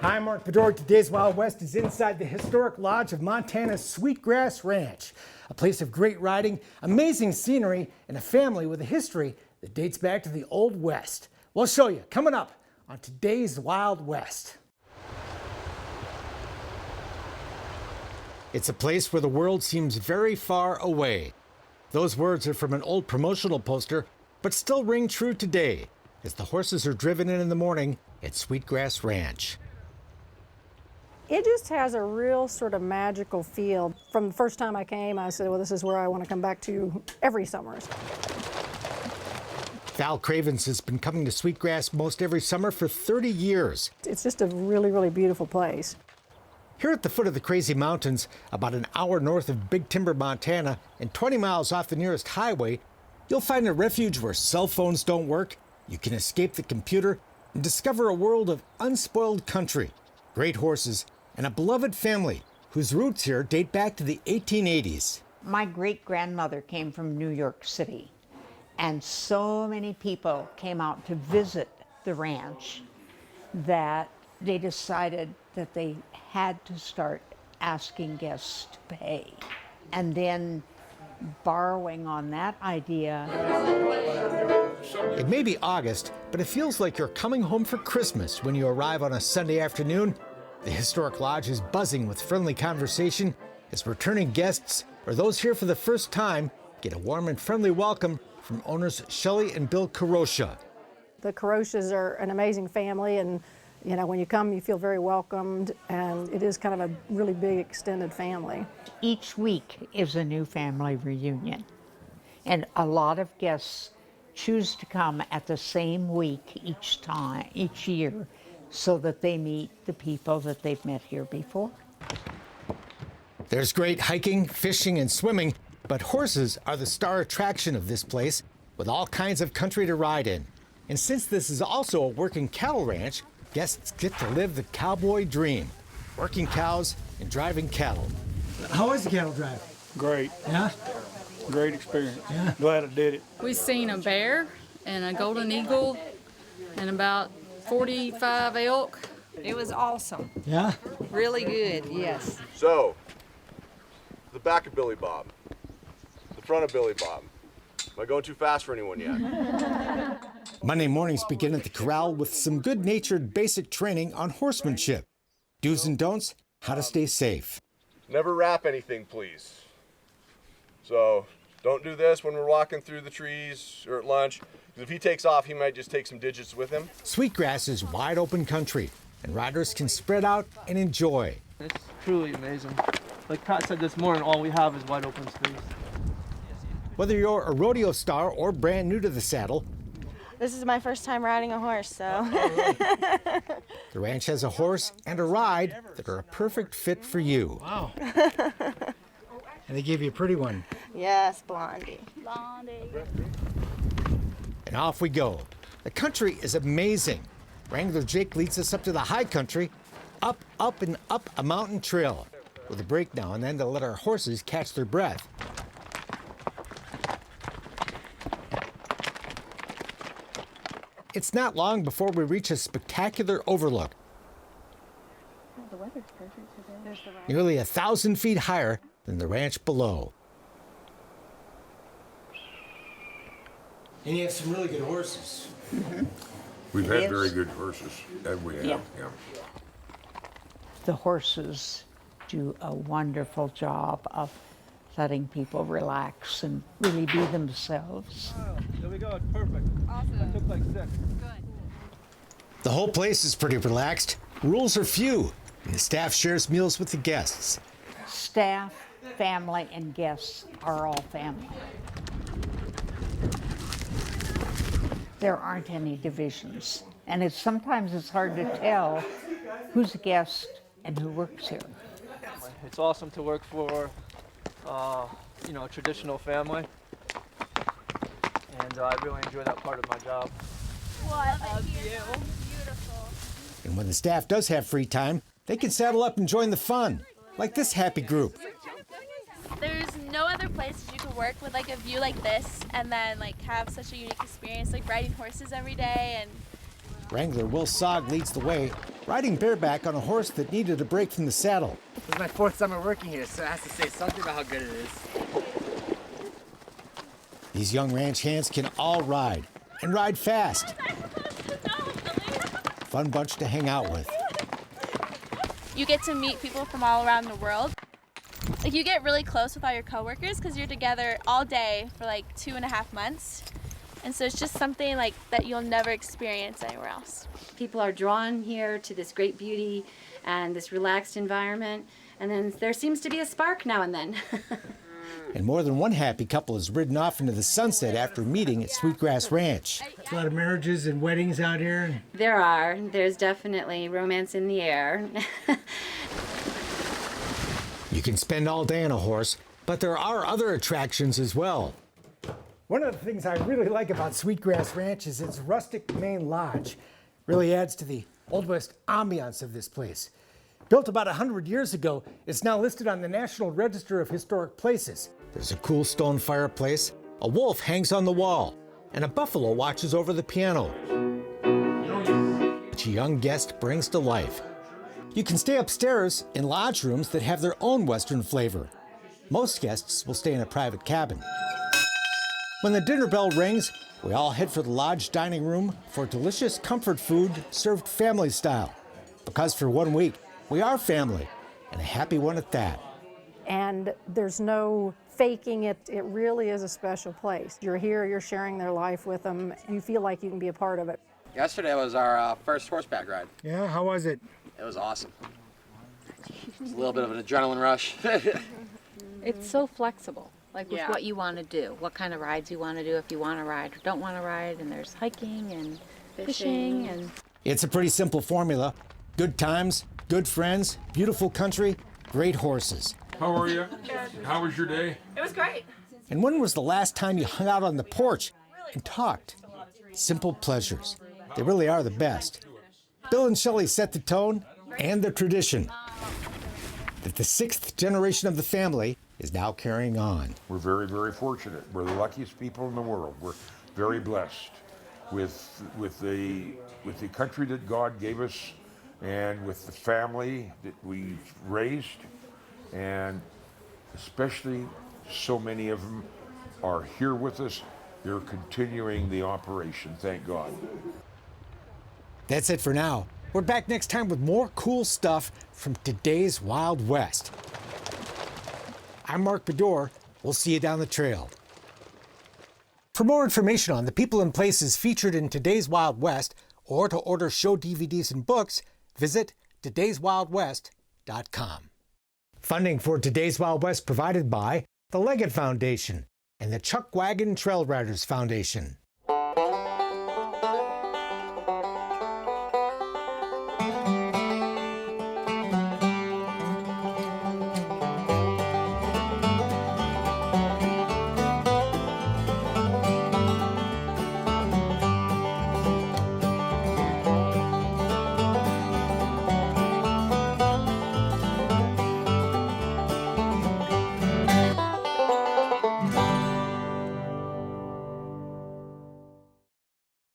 Hi, I'm Mark Bedor. Today's Wild West is inside the historic lodge of Montana's Sweetgrass Ranch, a place of great riding, amazing scenery, and a family with a history that dates back to the Old West. We'll show you coming up on today's Wild West. It's a place where the world seems very far away. Those words are from an old promotional poster, but still ring true today as the horses are driven in the morning at Sweetgrass Ranch. It just has a real sort of magical feel. From the first time I came, I said, well, this is where I want to come back to every summer. Val Cravens has been coming to Sweetgrass most every summer for 30 years. It's just a really, really beautiful place. Here at the foot of the Crazy Mountains, about an hour north of Big Timber, Montana, and 20 miles off the nearest highway, you'll find a refuge where cell phones don't work, you can escape the computer, and discover a world of unspoiled country, great horses, and a beloved family whose roots here date back to the 1880s. My great-grandmother came from New York City, and so many people came out to visit the ranch that they decided that they had to start asking guests to pay. And then borrowing on that idea. It may be August, but it feels like you're coming home for Christmas when you arrive on a Sunday afternoon. The historic lodge is buzzing with friendly conversation as returning guests or those here for the first time get a warm and friendly welcome from owners Shelley and Bill Karosha. The Karoshas are an amazing family, and you know, when you come, you feel very welcomed, and it is kind of a really big extended family. Each week is a new family reunion, and a lot of guests choose to come at the same week each year, so that they meet the people that they've met here before. There's great hiking, fishing, and swimming, but horses are the star attraction of this place, with all kinds of country to ride in. And since this is also a working cattle ranch, guests get to live the cowboy dream, working cows and driving cattle. How was the cattle drive? Great. Yeah? Great experience. Yeah. Glad I did it. We seen a bear and a golden eagle and about 45 elk. It was awesome. Yeah? Really good, yes. So, the back of Billy Bob, the front of Billy Bob. Am I going too fast for anyone yet? Monday mornings begin at the corral with some good-natured basic training on horsemanship. Do's and don'ts, how to stay safe. Never wrap anything, please. So, don't do this when we're walking through the trees or at lunch. Because if he takes off, he might just take some digits with him. Sweetgrass is wide open country, and riders can spread out and enjoy. It's truly amazing. Like Pat said this morning, all we have is wide open space. Whether you're a rodeo star or brand new to the saddle, this is my first time riding a horse, so. the ranch has a horse and a ride that are a perfect fit for you. Wow. And they gave you a pretty one. Yes, Blondie. And off we go. The country is amazing. Wrangler Jake leads us up to the high country, up, and up a mountain trail, with a break now and then to let our horses catch their breath. It's not long before we reach a spectacular overlook. Oh, the weather's perfect today. Nearly 1,000 feet higher than the ranch below. And you have some really good horses. Mm-hmm. We've had very good horses, and we have. Yeah. Yeah. The horses do a wonderful job of letting people relax and really be themselves. Oh, there we go, it's perfect. Awesome. That took like 6. Good. The whole place is pretty relaxed. Rules are few, and the staff shares meals with the guests. Staff, family, and guests are all family. There aren't any divisions, and sometimes it's hard to tell who's a guest and who works here. It's awesome to work for, a traditional family, and I really enjoy that part of my job. What a view. Beautiful. And when the staff does have free time, they can saddle up and join the fun, like this happy group. There's no other place you could work with like a view like this and then like have such a unique experience like riding horses every day. And Wrangler Will Sogg leads the way riding bareback on a horse that needed a break from the saddle. This is my 4th summer working here, so I have to say something about how good it is. These young ranch hands can all ride, and ride fast. Fun bunch to hang out with. You get to meet people from all around the world. Like, you get really close with all your coworkers because you're together all day for like 2.5 months. And so it's just something like that you'll never experience anywhere else. People are drawn here to this great beauty and this relaxed environment, and then there seems to be a spark now and then. And more than one happy couple has ridden off into the sunset after meeting at Sweetgrass Ranch. A lot of marriages and weddings out here. There's definitely romance in the air. You can spend all day on a horse, but there are other attractions as well. One of the things I really like about Sweetgrass Ranch is its rustic main lodge. Really adds to the Old West ambiance of this place. Built about 100 years ago, it's now listed on the National Register of Historic Places. There's a cool stone fireplace, a wolf hangs on the wall, and a buffalo watches over the piano, which a young guest brings to life. You can stay upstairs in lodge rooms that have their own Western flavor. Most guests will stay in a private cabin. When the dinner bell rings, we all head for the lodge dining room for delicious comfort food served family style. Because for 1 week, we are family, and a happy one at that. And there's no faking it. It really is a special place. You're here, you're sharing their life with them. You feel like you can be a part of it. Yesterday was our first horseback ride. Yeah, how was it? It was awesome. It's a little bit of an adrenaline rush. It's so flexible, like with what you want to do, what kind of rides you want to do, if you want to ride or don't want to ride, and there's hiking and fishing and... It's a pretty simple formula. Good times, good friends, beautiful country, great horses. How are you? How was your day? It was great. And when was the last time you hung out on the porch and talked? Simple pleasures. They really are the best. Bill and Shelley set the tone and the tradition that the 6th generation of the family is now carrying on. We're very, very fortunate. We're the luckiest people in the world. We're very blessed with the country that God gave us, and with the family that we've raised, and especially so many of them are here with us. They're continuing the operation, thank God. That's it for now. We're back next time with more cool stuff from today's Wild West. I'm Mark Bedor. We'll see you down the trail. For more information on the people and places featured in today's Wild West, or to order show DVDs and books, visit todayswildwest.com. Funding for Today's Wild West provided by the Leggett Foundation and the Chuck Wagon Trail Riders Foundation.